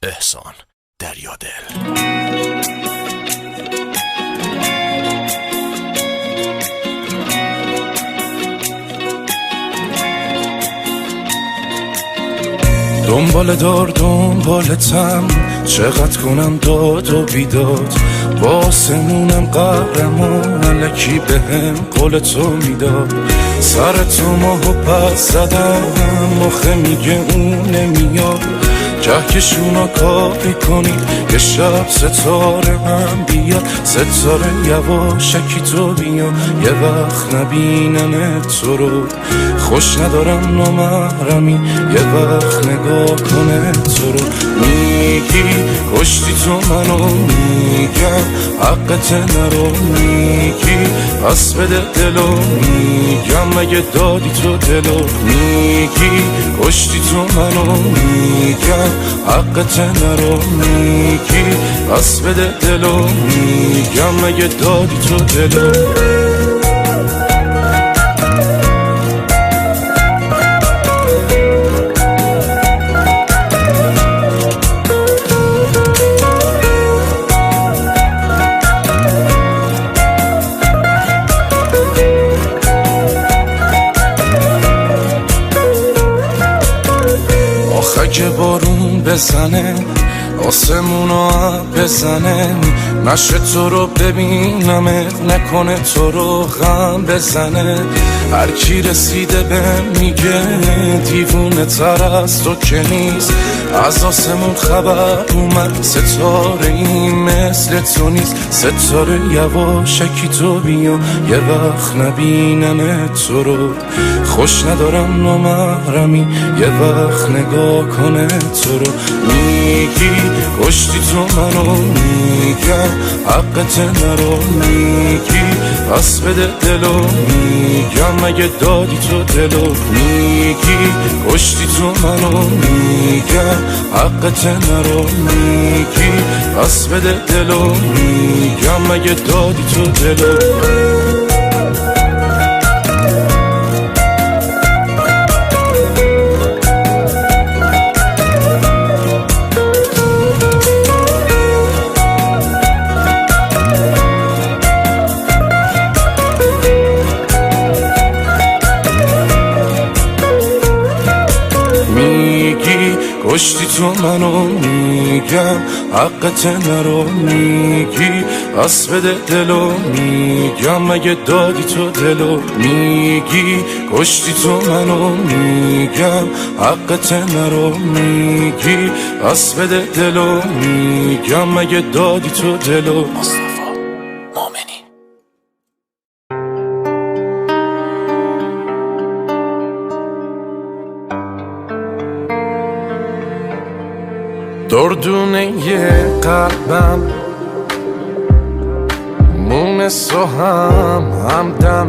احسان دریادل. دنبالتم چقدر کنم داد و بیداد، با آسمونم قهرمان الکی بهم قول تو میداد. سر تو ماهو پس زدم مخه میگه اون نمیاد، کهکشونا کاری کنی یه شب ستاره هم بیاد. ستاره یواشکی تو بیا یه وقت نبینم تو رو، خوش ندارم نامحرمی یه وقت نگاه کنه تو رو. میگی کشتی تو منو، میگم حقت نرو، میگی پس بده دلو، میگم مگه دادی تو دلو. میگی کشتی تو منو، میگم حقت نرو، میگی پس بده دلو، میگم مگه دادی تو دلو. اگه بارون بزنه آسمونو بزنه، نشه تو رو ببینمت، نکنه تو رو غم بزنه. هر کی رسیده به میگه دیوونه تر از تو که نیست، از آسمون خبر اومد ستاره این مثل تو نیست. ستاره یواشکی تو بیا یه وقت نبینم تو رو، خوش ندارم نامحرمی یه وقت نگاه کنه تو رو. میگی کشتی تو منو، میگم حقت نرو، میگی پس بده دلو، میگم مگه دادی تو دلو. میگی کشتی تو منو، میگم حقت نرو، میگی پس بده دلو، میگم مگه دادی تو دلو. کشتی تو منو، میگم حقت نرو، میگی پس بده دلو، میگم مگه دادی تو دلو. میگی کشتی تو منو، میگم حقت نرو، میگی پس بده دلو، میگم مگه دادی تو دلو. دردونه قلبم مونس و همدم،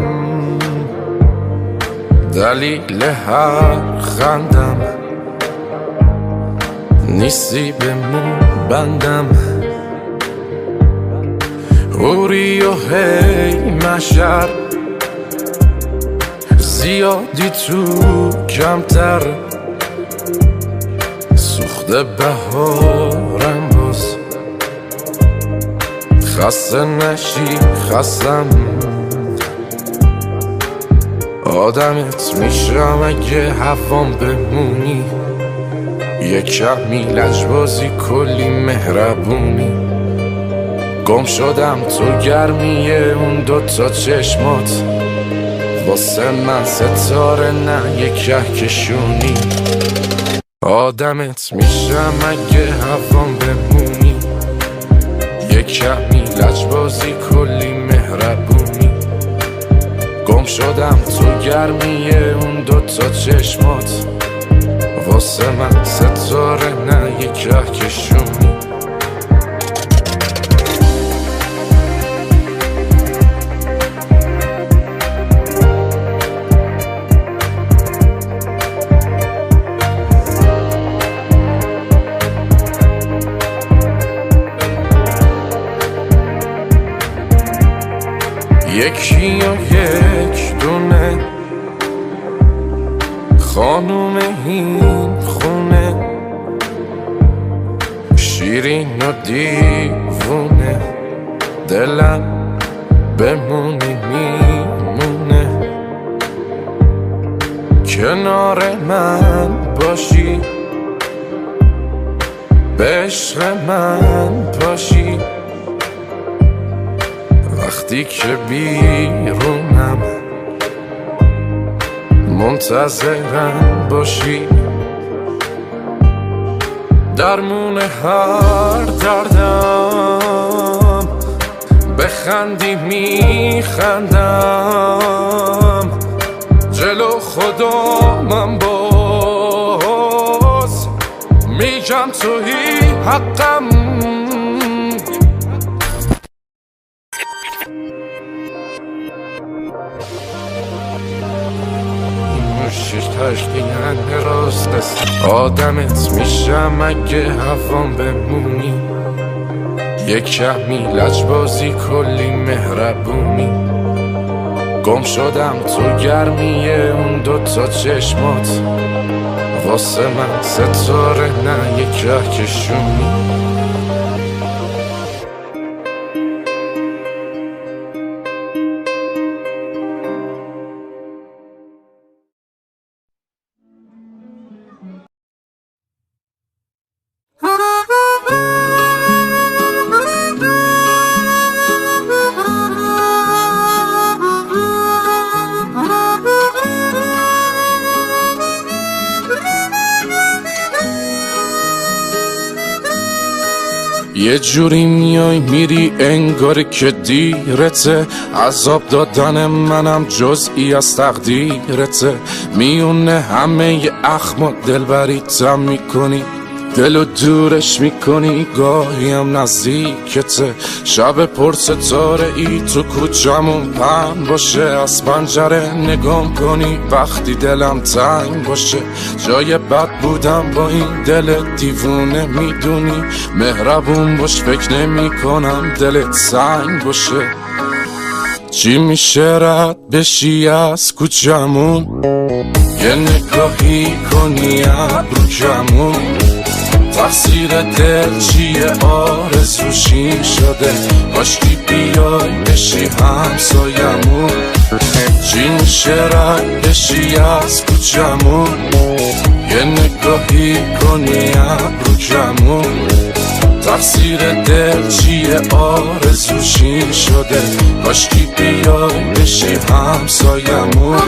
دلیل هر خندم نیستی به مون بندم. اوری و هی مشر زیادی تو کمتر، سوخته بهارم باز خسته نشی خستم. آدمت میشم اگه هوام بمونی، یه کمی لجبازی کلی مهربونی. گم شدم تو گرمیه اون دوتا چشمات، واسه من ستاره نه یه کهکشونی. آدمت میشم اگه هوام بمونی، یه کمی لجبازی کلی مهربونی. گم شدم تو گرمیه اون دوتا چشمات، واسه من ستاره نه یه کهکشونی. یکی یا یک دونه خانوم این خونه، شیرین و دیوونه دلم بمونی میمونه کنار من باشی به عشق من پاشی وقتی که بیرونم منتظرم باشی درمون هر دردم بخندی میخندم جلو خودم باز میگم تویی حقم تشکیلن راست است آدمت میشم اگه هوام بمونی یک کمی لجبازی کلی مهربونی گم شدم تو گرمی اون دوتا چشمات واسه من ستاره نه یک کهکشونی یه جوری میای میری انگار که دیرته عذاب دادن منم جزئی از تقدیرته میونه همه اخم دلبریتم میکنی دلو دورش میکنی گاهی هم نزدیکته شب پر ستاره ای تو کوچمون پهن باشه از پنجره نگام کنی وقتی دلم تنگ باشه جای بد بودم با این دل دیوونه میدونی مهربون باش فکر نمی کنم دلت سنگ باشه چی میشه رد بشی از کوچمون یه نگاهی کنی ابرو کمون تقصیر دل چیه آرزوشی شده کاشکی بیای بشی همسایمون چی میشه رد بشی از کوچمون یه نگاهی کنی ابرو کمون تقصیر دل چیه آرزوشی شده کاشکی بیای بشی همسایمون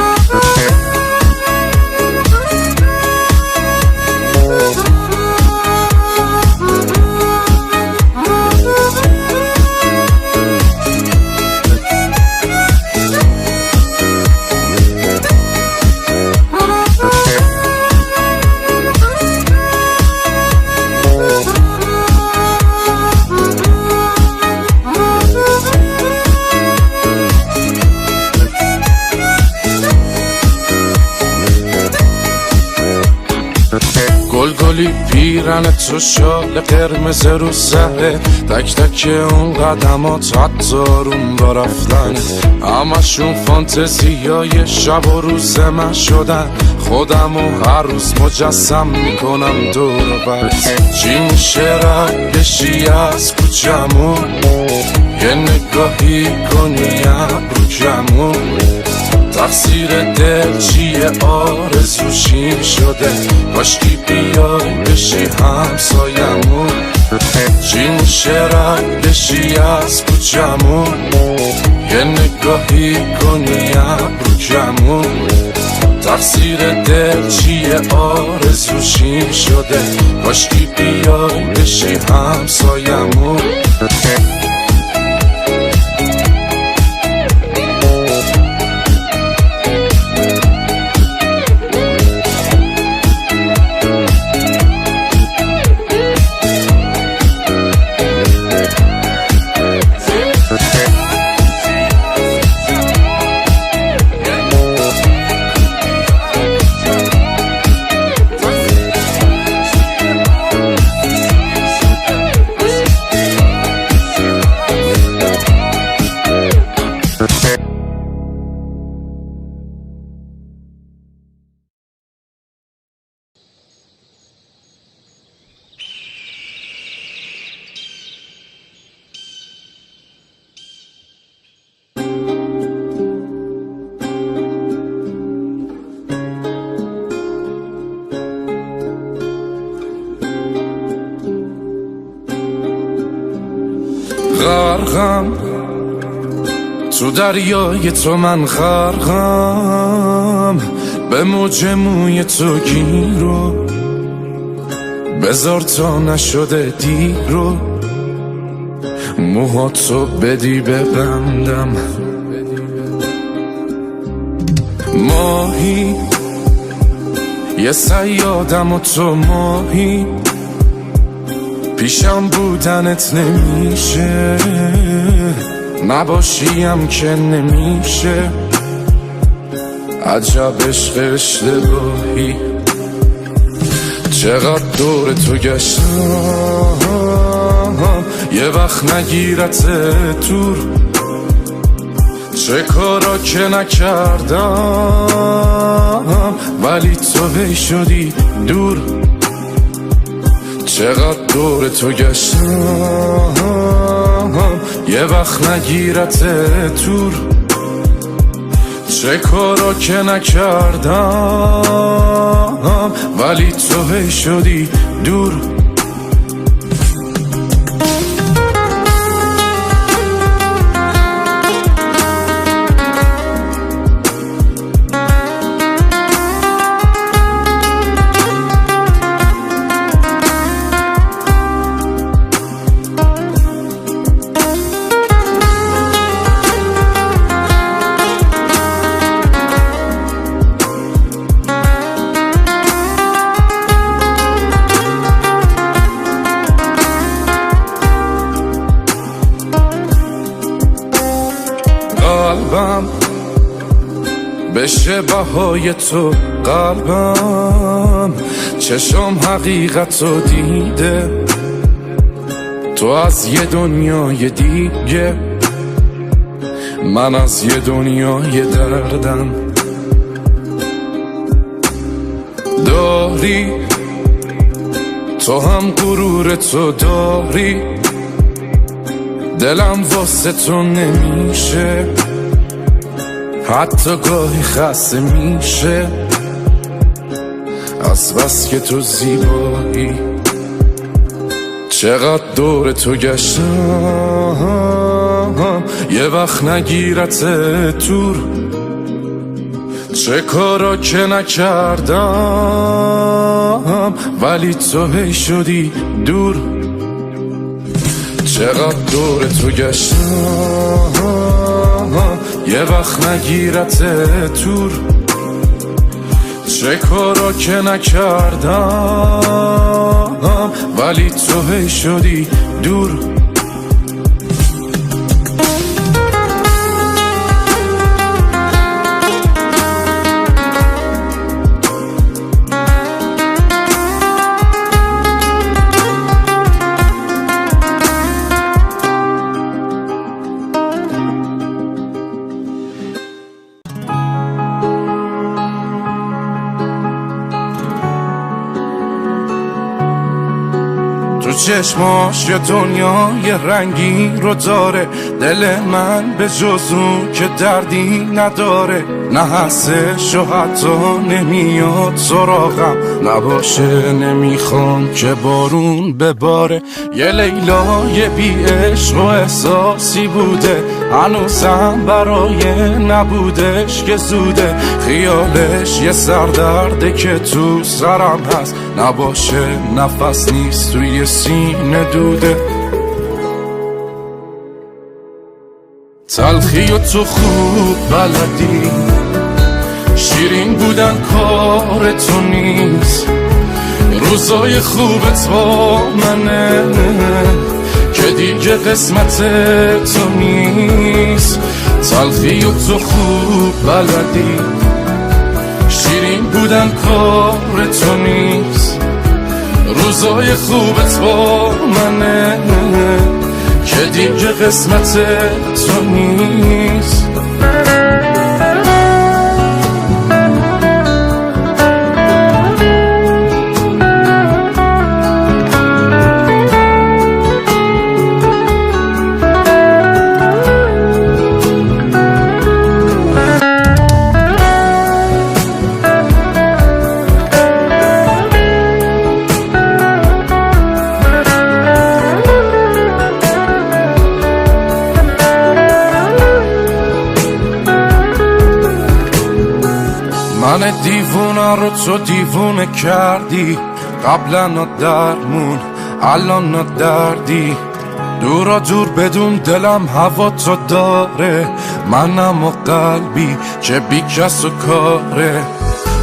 گلگلی پیرن تو شال قرمز رو سره تک تک اون قدمات حتی روم با رفتن همشون فانتزیای شب و روز من شدن خودم و هر روز مجسم میکنم دور بر چی میشه رد بشی از کوچمون یه نگاهی کنی ابرو کمون تقصیر دل چیه آرزوشی شده کاشکی بیای بشی همسایمون چی میشه رد بشی از کوچمون یه نگاهی کنی ابرو کمون تقصیر دل چیه آرزوشی شده کاشکی بیای بشی همسایمون غرقم تو دریای تو، من غرقم به موج موی تو گیرو، بذار تا نشده دیرو، موهاتو بدی ببندم. ماهی یه صیادم و تو ماهی، پیشم بودنت نمیشه، نباشیم که نمیشه. عجب عشق اشتباهی، چقدر دور تو گشتم یه وقت نگیرت دور، چه کارا که نکردم ولی تو هی شدی دور. چقدر دور تو گشتم یه وقت نگیرت دور، چه کارا که نکردم ولی تو هی شدی دور. قلبم بشه بهای تو، قلبم چشم حقیقت رو دیده، تو از یه دنیای دیگه، من از یه دنیای دردم. داری تو هم غرور تو داری، دلم واسه تو نمیشه، حتی گاهی خسته میشه از بس که تو زیبایی. چقدر دور تو گشتم یه وقت نگیرت دور، چه کارا که نکردم ولی تو هی شدی دور. چقدر دور تو گشتم یه وقت نگیرت دور، چه کارا که نکردم ولی تو هی شدی دور. تو چشماش یه دنیای رنگین رو داره، دل من به جز اون که دردی نداره، نه هستش و حتی نمیاد سراغم، نباشه نمیخوام که بارون بباره. یه لیلای بی عشق و احساسی بوده، هنوزم برای نبودش که زوده، خیالش یه سردرده که تو سرم هست، نباشه نفس نیست توی سینه دوده. تلخی و تو خوب بلدی، شیرین بودن کار تو نیست، روزای خوبت با منه که دیگه قسمت تو نیست. تلخی و تو خوب بلدی، شیرین بودن کار تو نیست، روزای خوبت با منه که دیگه قسمت تو نیست. من دیوونه رو تو دیوونه کردی، قبلا درمون الان دردی. دورا دور بدون دلم هوا تو داره، منم و قلبی که بی کس و کاره.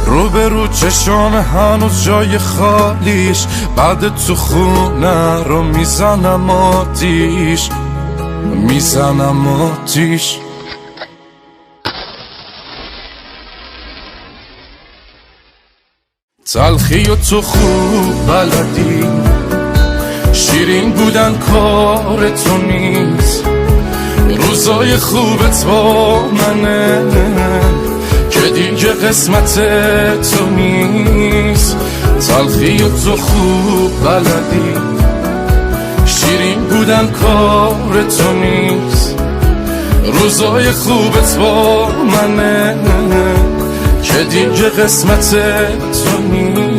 رو به رو چشام هنوز جای خالیش، بعد تو خونه رو میزنم آتیش، میزنم آتیش. تلخی و تو خوب بلدی، شیرین بودن کار تو نیست. روزای خوبت با منه که دیگه قسمت تو نیست. تلخی و تو خوب بلدی، شیرین بودن کار تو نیست. روزای خوبت با منه که دیگه قسمت تو نیست.